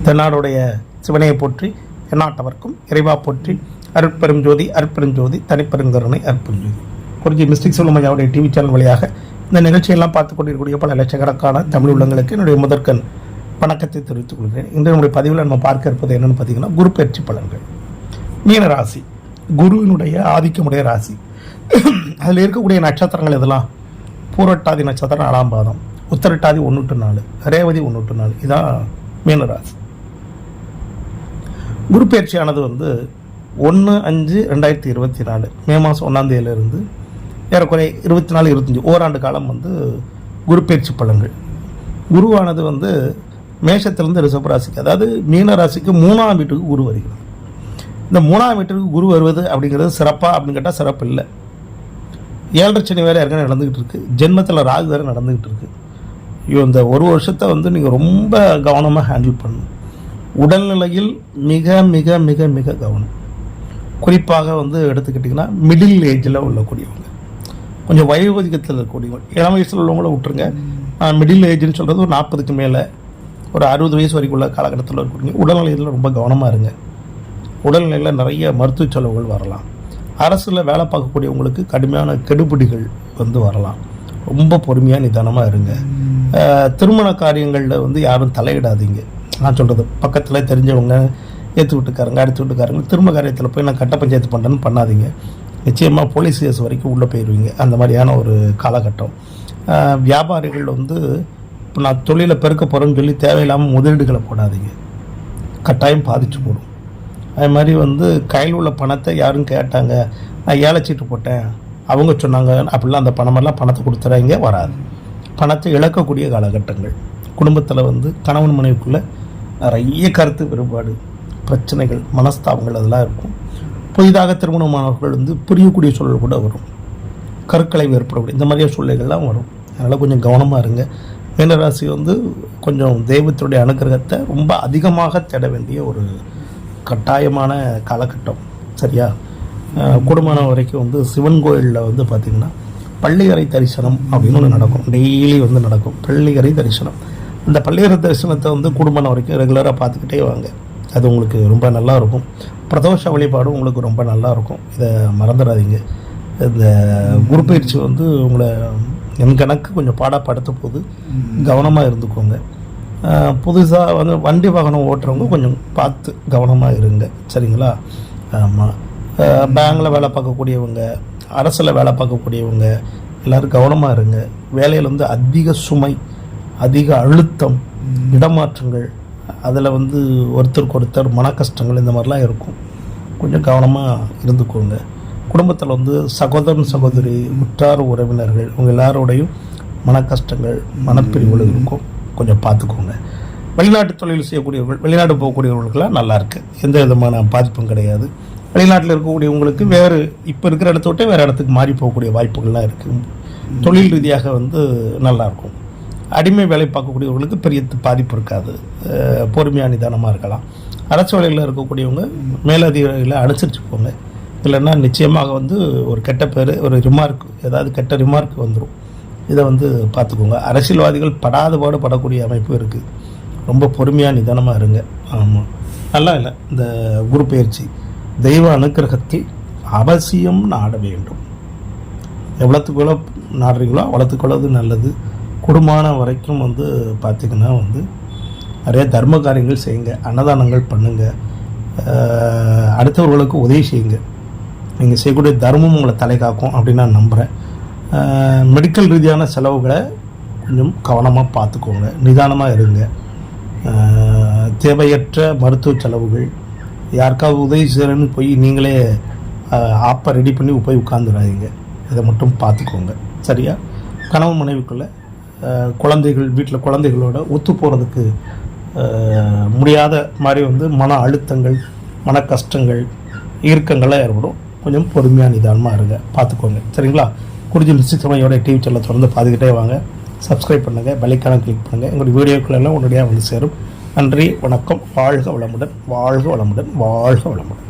தென்னாடுடைய சிவனையை போற்றி எந்நாட்டவர்க்கும் இறைவா போற்றி அருட்பெரும் ஜோதி அருட்பெருஞ்சோதி தனிப்பெருங்கருணை அருட்பெருஞ்சோதி. குறிஞ்சி மிஸ்டிக் சொல்லும் ஐயாவுடைய டிவி சேனல் வழியாக இந்த நிகழ்ச்சியெல்லாம் பார்த்து கொண்டிருக்கக்கூடிய பல லட்சக்கணக்கான தமிழ் உள்ளங்களுக்கு என்னுடைய முதற்கண் வணக்கத்தை தெரிவித்துக் கொள்கிறேன். இன்று நம்முடைய பதிவில் நம்ம பார்க்க இருப்பது என்னென்னு பார்த்தீங்கன்னா, குரு பயிற்சி பலன்கள். மீன ராசி குருவினுடைய ஆதிக்கமுடைய ராசி. அதில் இருக்கக்கூடிய நட்சத்திரங்கள் இதெல்லாம் பூரட்டாதி நட்சத்திரம் 4ஆம் பாதம், உத்தரட்டாதி 1 to 4, ரேவதி 1 to 4. இதான் மீனராசி. குரு பயிற்சியானது 1/5/2024 மே மாதம் 1ஆம் தேதியிலிருந்து ஏறக்குறை 24-25 ஓராண்டு காலம் குரு பயிற்சி பலன்கள். குருவானது மேஷத்திலிருந்து ரிஷப ராசிக்கு, அதாவது மீன ராசிக்கு 3ஆம் வீட்டுக்கு குரு வருகிறது. இந்த 3ஆம் வீட்டுக்கு குரு வருவது அப்படிங்கிறது சிறப்பா அப்படின்னு கேட்டால் சிறப்பு இல்லை. 7.5 சனி வேறு ஏற்கனவே நடந்துக்கிட்டு இருக்கு. ஜென்மத்தில் ராகு வேறு நடந்துக்கிட்டு இருக்கு. இந்த ஒரு வருஷத்தை நீங்கள் ரொம்ப கவனமாக ஹேண்டில் பண்ணணும். உடல்நிலையில் மிக மிக மிக மிக கவனம். குறிப்பாக எடுத்துக்கிட்டிங்கன்னா மிடில் ஏஜில் உள்ளக்கூடியவங்க, கொஞ்சம் வயோதிகத்தில் இருக்கக்கூடியவங்க, இளம் வயசில் உள்ளவங்கள விட்டுருங்க. மிடில் ஏஜ்னு சொல்கிறது ஒரு 40க்கு மேலே, ஒரு 60 வயசு வரைக்கும் உள்ள காலகட்டத்தில் இருக்கக்கூடிய உடல்நிலையில் ரொம்ப கவனமாக இருங்க. உடல்நிலையில் நிறைய மருத்துவ செலவுகள் வரலாம். அரசில் வேலை பார்க்கக்கூடியவங்களுக்கு கடுமையான கெடுபிடிகள் வரலாம். ரொம்ப பொறுமையாக நிதானமாக இருங்க. திருமண காரியங்களில் யாரும் தலையிடாதீங்க. நான் சொல்கிறது பக்கத்தில் தெரிஞ்சவங்க, ஏற்று வீட்டுக்காரங்க, அடுத்த வீட்டுக்காரங்க திரும்ப காரியத்தில் போய் நான் கட்ட பஞ்சாயத்து பண்ணுறேன்னு பண்ணாதீங்க. நிச்சயமாக போலீஸ் கேஸ் வரைக்கும் உள்ளே போயிடுவீங்க. அந்த மாதிரியான ஒரு காலகட்டம். வியாபாரிகள் இப்போ நான் தொழிலை பெருக்க போகிறேன்னு சொல்லி தேவையில்லாமல் முதலீடுகளை போடாதீங்க, கட்டாயம் பாதிச்சு போடும். அது மாதிரி கையில் உள்ள பணத்தை யாரும் கேட்டாங்க, நான் ஏலச்சீட்டு போட்டேன், அவங்க சொன்னாங்க அப்படிலாம் அந்த பணமெல்லாம் பணத்தை கொடுத்துறாங்க, வராது. பணத்தை இழக்கக்கூடிய காலகட்டங்கள். குடும்பத்தில் கணவன் மனைவிக்குள்ளே நிறைய கருத்து வேறுபாடு, பிரச்சனைகள், மனஸ்தாபங்கள் அதெல்லாம் இருக்கும். புதிதாக திருமணமானவர்கள் புரியக்கூடிய சூழல் கூட வரும். கருக்கலை ஏற்படக்கூடிய இந்த மாதிரியான சூழ்நிலைகள்லாம் வரும். அதனால் கொஞ்சம் கவனமாக இருங்க. மீனராசி கொஞ்சம் தெய்வத்துடைய அனுகிரகத்தை ரொம்ப அதிகமாக தேட வேண்டிய ஒரு கட்டாயமான காலகட்டம். சரியா? குடும்பம் வரைக்கும் சிவன் கோயிலில் பார்த்திங்கன்னா பள்ளியறை தரிசனம் அப்படின்னு ஒன்று நடக்கும். டெய்லி நடக்கும் பள்ளியறை தரிசனம். அந்த பள்ளியறை தரிசனத்தை குடும்பம் வரைக்கும் ரெகுலராக பார்த்துக்கிட்டே வாங்க. அது உங்களுக்கு ரொம்ப நல்லா இருக்கும். பிரதோஷ வழிபாடும் உங்களுக்கு ரொம்ப நல்லா இருக்கும். இதை மறந்துடாதீங்க. இந்த குரு பயிற்சி உங்களை என் கணக்கு கொஞ்சம் பாடப்படுத்த போது கவனமாக இருந்துக்கோங்க. புதுசாக வண்டி வாகனம் ஓட்டுறவங்க கொஞ்சம் பார்த்து கவனமாக இருங்க. சரிங்களா? ஆமாம். பேங்கில் வேலை பார்க்கக்கூடியவங்க, அரசில் வேலை பார்க்கக்கூடியவங்க எல்லோரும் கவனமாக இருங்க. வேலையில் அதிக சுமை, அதிக அழுத்தம், இடமாற்றங்கள், அதில் ஒருத்தருக்கு ஒருத்தர் மன கஷ்டங்கள் இந்த மாதிரிலாம் இருக்கும். கொஞ்சம் கவனமாக இருந்துக்கோங்க. குடும்பத்தில் சகோதரன் சகோதரி, உற்றார் உறவினர்கள் இவங்க எல்லாரோடையும் மன கஷ்டங்கள், மனப்பிரிவுகள் இருக்கும். கொஞ்சம் பார்த்துக்கோங்க. வெளிநாட்டு தொழில் செய்யக்கூடியவர்கள், வெளிநாட்டு போகக்கூடியவர்களுக்கெல்லாம் நல்லா இருக்குது. எந்த விதமான பாதிப்பும் கிடையாது. வெளிநாட்டில் இருக்கக்கூடியவங்களுக்கு வேறு இப்போ இருக்கிற இடத்த விட்டு வேறு இடத்துக்கு மாறி போகக்கூடிய வாய்ப்புகள்லாம் இருக்குது. தொழில் ரீதியாக நல்லாயிருக்கும். அடிமை வேலை பார்க்கக்கூடியவர்களுக்கு பெரிய பாதிப்பு இருக்காது. பொறுமையாக நிதானமாக இருக்கலாம். அரசு வேலையில் இருக்கக்கூடியவங்க மேலதிகாரிகளை அனுசரித்து போங்க. இல்லைன்னா நிச்சயமாக ஒரு கெட்ட பேர், ஒரு ரிமார்க், ஏதாவது கெட்ட ரிமார்க் வந்துடும். இதை பார்த்துக்கோங்க. அரசியல்வாதிகள் படாத பாடு படக்கூடிய அமைப்பு இருக்குது. ரொம்ப பொறுமையாக நிதானமாக இருங்க. ஆமாம், நல்லா இல்லை. இந்த குரு பயிற்சி தெய்வ அனுக்கிரகத்தை அவசியம் நாட வேண்டும். எவ்வளோத்துக்குள்ள நாடுறீங்களோ அவ்வளோத்துக்குள்ளது நல்லது. குடும்பமான வரைக்கும் பார்த்திங்கன்னா நிறைய தர்ம காரியங்கள் செய்யுங்க, அன்னதானங்கள் பண்ணுங்கள், அடுத்தவர்களுக்கு உதவி செய்யுங்க. நீங்கள் செய்யக்கூடிய தர்மம் உங்களை தலை காக்கும் அப்படின்னு நான் நம்புகிறேன். மெடிக்கல் ரீதியான செலவுகளை கொஞ்சம் கவனமாக பார்த்துக்கோங்க, நிதானமாக இருங்க. தேவையற்ற மருத்துவ செலவுகள், யாருக்காவது உதவி செய்கிறேன்னு போய் நீங்களே ஆப்பை ரெடி பண்ணி போய் உட்காந்துடாதீங்க. இதை மட்டும் பார்த்துக்கோங்க. சரியா? கணவன் மனைவிக்குள்ளே குழந்தைகள், வீட்டில் குழந்தைகளோட ஒத்து போகிறதுக்கு முடியாத மாதிரி மன அழுத்தங்கள், மன கஷ்டங்கள், இறுக்கங்கள்லாம் ஏற்படும். கொஞ்சம் பொறுமையாக நிதானமாக இருங்க, பார்த்துக்கோங்க. சரிங்களா? குறிஞ்சி மிஸ்டிக் சமையோட டிவி சேனலை தொடர்ந்து பார்த்துக்கிட்டே வாங்க. சப்ஸ்கிரைப் பண்ணுங்கள், பெல்லைக்கான கிளிக் பண்ணுங்கள். எங்களுடைய வீடியோக்களெல்லாம் உடனடியாக சேரும். நன்றி, வணக்கம். வாழ்க வளமுடன், வாழ்க வளமுடன், வாழ்க வளமுடன்.